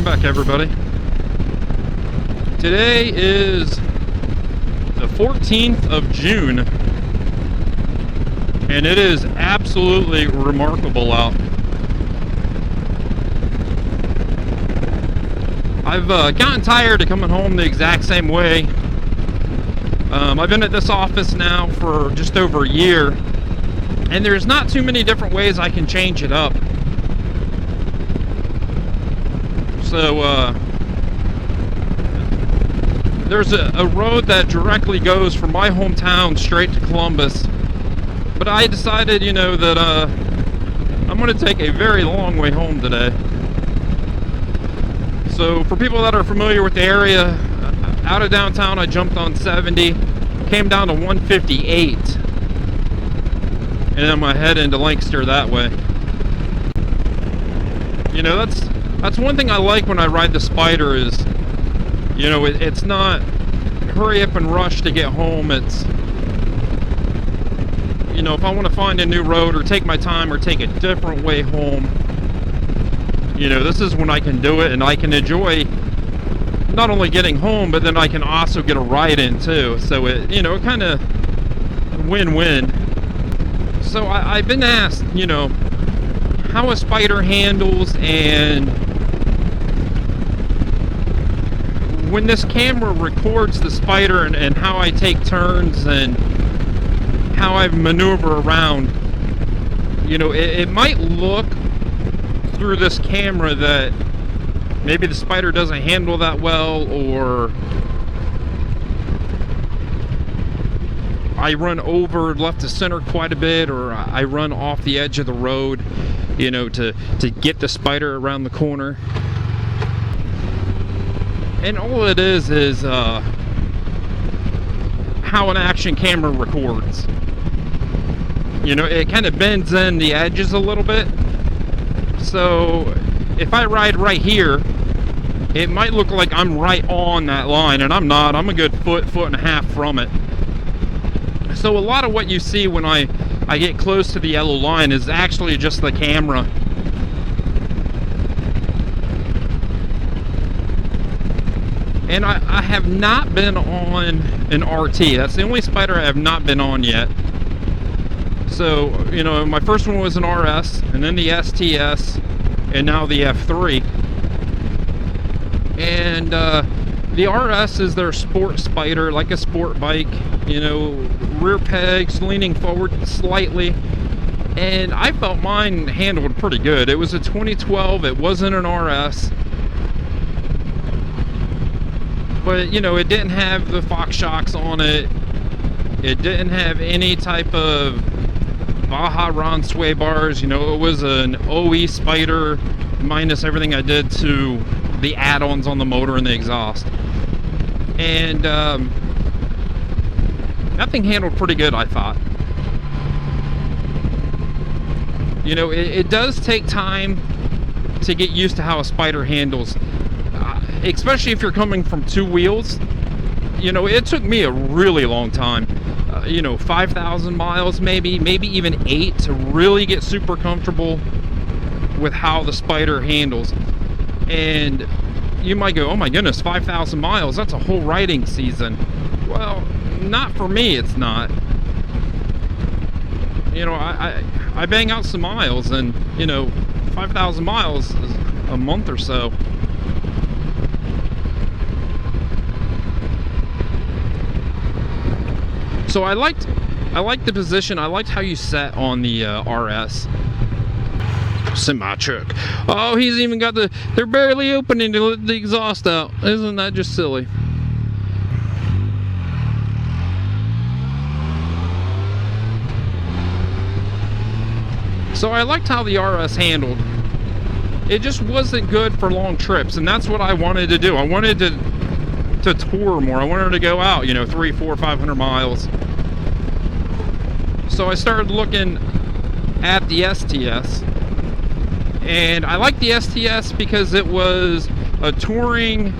back, everybody. Today is the 14th of June, and it is absolutely remarkable out. I've gotten tired of coming home the exact same way. I've been at this office now for just over a year, and there's not too many different ways I can change it up. So, there's a road that directly goes from my hometown straight to Columbus, but I decided, that I'm going to take a very long way home today. So, for people that are familiar with the area, out of downtown I jumped on 70, came down to 158, and then I head into Lancaster that way. That's one thing I like when I ride the Spyder is, it's not hurry up and rush to get home. It's, if I want to find a new road or take my time or take a different way home, this is when I can do it, and I can enjoy not only getting home, but then I can also get a ride in too. So it, kind of win-win. So I've been asked, how a Spyder handles, and when this camera records the Spyder and how I take turns and how I maneuver around, it might look through this camera that maybe the Spyder doesn't handle that well, or I run over left to center quite a bit, or I run off the edge of the road, to get the Spyder around the corner. And all it is how an action camera records. It kind of bends in the edges a little bit. So if I ride right here, it might look like I'm right on that line, and I'm not. I'm a good foot and a half from it. So a lot of what you see when I get close to the yellow line is actually just the camera. And I have not been on an RT. That's the only Spyder I have not been on yet. So, my first one was an RS, and then the STS, and now the F3. And the RS is their sport Spyder, like a sport bike, rear pegs leaning forward slightly. And I felt mine handled pretty good. It was a 2012, it wasn't an RS. But, it didn't have the Fox shocks on it. It didn't have any type of Baja Ron sway bars. It was an OE Spyder minus everything I did to the add-ons on the motor and the exhaust. And that thing handled pretty good, I thought. It does take time to get used to how a Spyder handles. Especially if you're coming from two wheels. It took me a really long time, 5,000 miles maybe even 8 to really get super comfortable with how the Spyder handles. And you might go, oh my goodness, 5,000 miles, that's a whole riding season. Well, not for me, it's not. I bang out some miles, and 5,000 miles is a month or so. So I liked the position. I liked how you sat on the RS. Semi truck. Oh, he's even got they're barely opening to let the exhaust out. Isn't that just silly? So I liked how the RS handled. It just wasn't good for long trips, and that's what I wanted to do. I wanted to tour more. I wanted to go out, 300, 400, 500 miles. So I started looking at the STS, and I liked the STS because it was a touring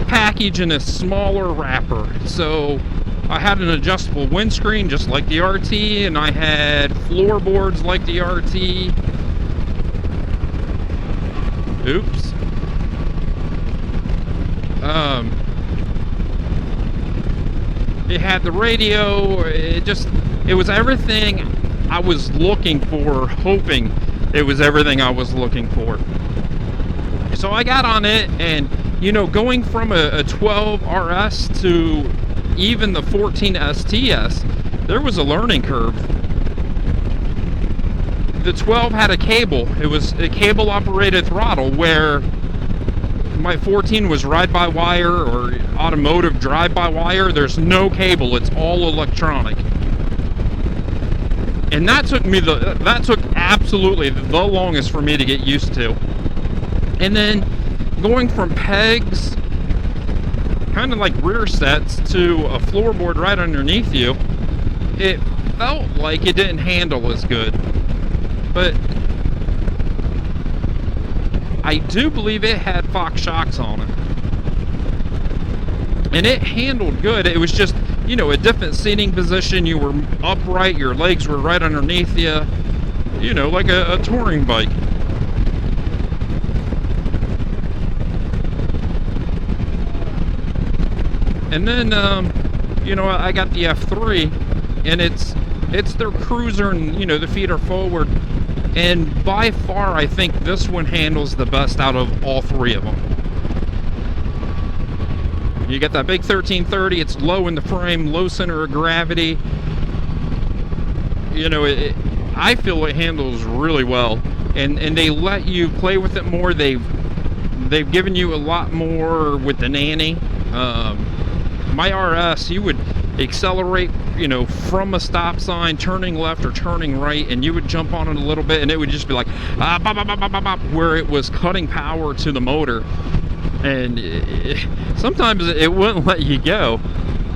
package in a smaller wrapper. So I had an adjustable windscreen just like the RT, and I had floorboards like the RT. Oops. It had the radio. It was everything I was looking for, hoping it was everything I was looking for. So I got on it, and going from a 12 RS to even the 14 STS, there was a learning curve. The 12 had a cable. It was a cable operated throttle, where my 14 was ride-by-wire or automotive drive-by-wire. There's no cable. It's all electronic. And that took absolutely the longest for me to get used to. And then going from pegs, kind of like rear sets, to a floorboard right underneath you, it felt like it didn't handle as good. But I do believe it had Fox shocks on it. And it handled good. It was just, a different seating position. You were upright, your legs were right underneath you, like a touring bike. And then, I got the F3, and it's their cruiser, and, the feet are forward. And by far, I think this one handles the best out of all three of them. You get that big 1330, it's low in the frame, low center of gravity. I feel it handles really well. And they let you play with it more. They've given you a lot more with the nanny. My RS, you would accelerate, from a stop sign, turning left or turning right, and you would jump on it a little bit, and it would just be like, bop, bop, bop, bop, bop, where it was cutting power to the motor. And sometimes it wouldn't let you go.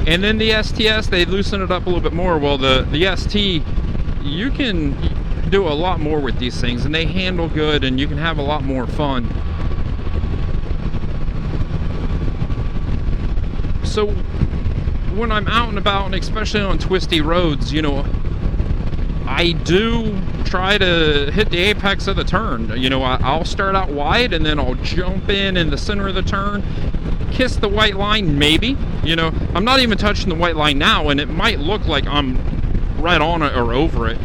And then the STS, they loosen it up a little bit more. Well, the ST, you can do a lot more with these things, and they handle good, and you can have a lot more fun. So when I'm out and about, and especially on twisty roads, I do try to hit the apex of the turn. I'll start out wide, and then I'll jump in the center of the turn, kiss the white line, maybe. I'm not even touching the white line now, and it might look like I'm right on it or over it.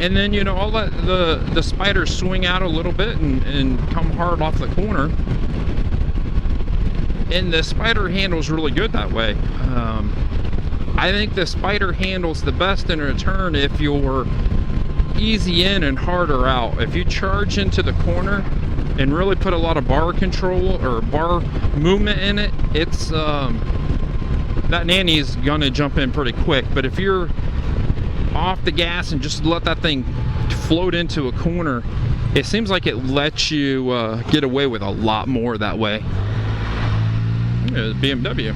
And then, I'll let the spyder swing out a little bit and come hard off the corner. And the spyder handles really good that way. I think the spyder handles the best in a turn if you're easy in and harder out. If you charge into the corner and really put a lot of bar control or bar movement in it, it's that nanny's gonna jump in pretty quick. But if you're off the gas and just let that thing float into a corner, it seems like it lets you get away with a lot more that way. BMW.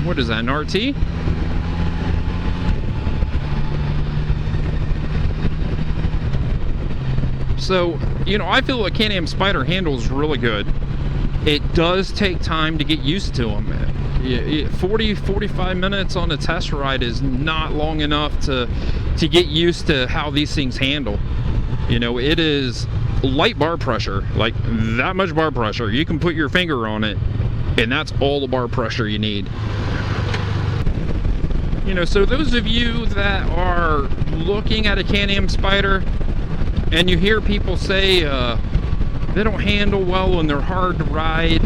What is that, an RT? So, I feel a Can-Am Spyder handles really good. It does take time to get used to them. 40-45 minutes on a test ride is not long enough to get used to how these things handle. It is light bar pressure, like that much bar pressure. You can put your finger on it, and that's all the bar pressure you need. So those of you that are looking at a Can-Am Spyder, and you hear people say they don't handle well and they're hard to ride,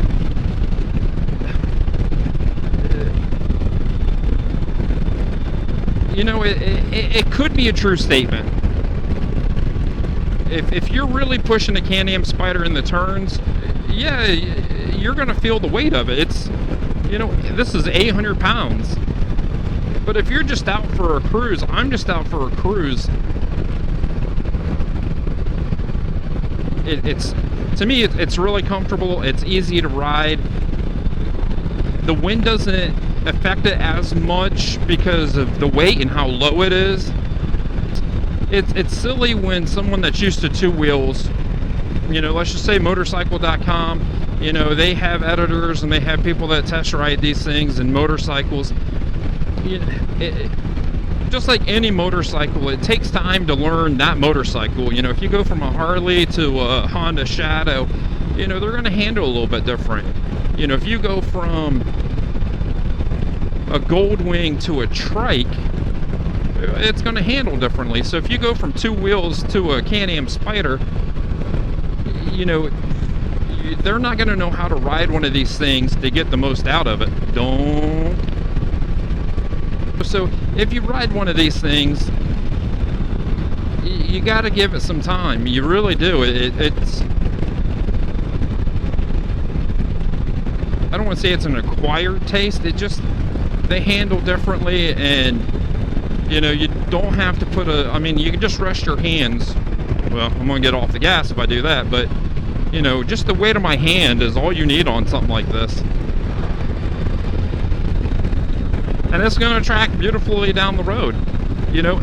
it could be a true statement. If you're really pushing a Can-Am Spyder in the turns, yeah, you're gonna feel the weight of it. It's, this is 800 pounds. But if you're just out for a cruise, I'm just out for a cruise, it's to me, it's really comfortable. It's easy to ride. The wind doesn't affect it as much because of the weight and how low it is. It's silly when someone that's used to two wheels, let's just say motorcycle.com, they have editors and they have people that test ride these things and motorcycles. Just just like any motorcycle, it takes time to learn that motorcycle. You know, if you go from a Harley to a Honda Shadow, you know, they're going to handle a little bit different. You know, if you go from a Goldwing to a Trike, it's going to handle differently. So if you go from 2 wheels to a Can-Am Spyder, you know, they're not going to know how to ride one of these things to get the most out of it. So if you ride one of these things, you got to give it some time. You really do. It's, I don't want to say it's an acquired taste. It just, they handle differently, and you know, you don't have to put I mean, you can just rest your hands. Well, I'm gonna get off the gas if I do that, but you know, just the weight of my hand is all you need on something like this. And it's gonna track beautifully down the road. You know,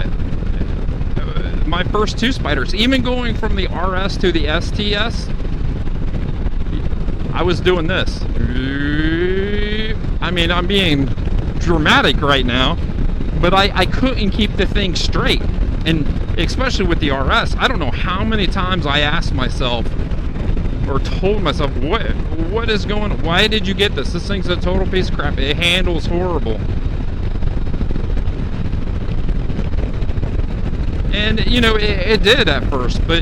my first 2 Spyders, even going from the RS to the STS, I was doing this. I mean, I'm being dramatic right now, but I couldn't keep the thing straight. And especially with the RS, I don't know how many times I asked myself or told myself, what is going on? Why did you get this? This thing's a total piece of crap. It handles horrible. And you know, it did at first, but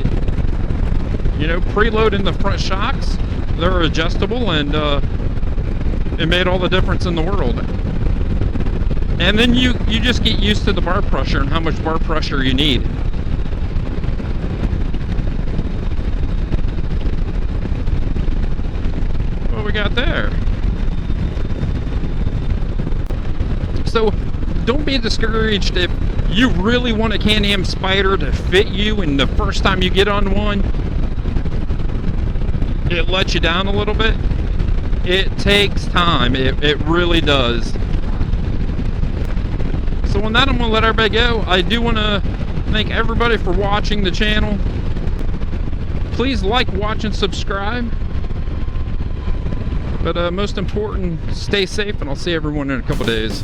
you know, preloading the front shocks, they're adjustable, and it made all the difference in the world. And then you just get used to the bar pressure and how much bar pressure you need. What we got there? So don't be discouraged if you really want a Can-Am Spyder to fit you, and the first time you get on one, it lets you down a little bit. It takes time. It really does. So on that, I'm going to let everybody go. I do want to thank everybody for watching the channel. Please like, watch, and subscribe. But most important, stay safe, and I'll see everyone in a couple days.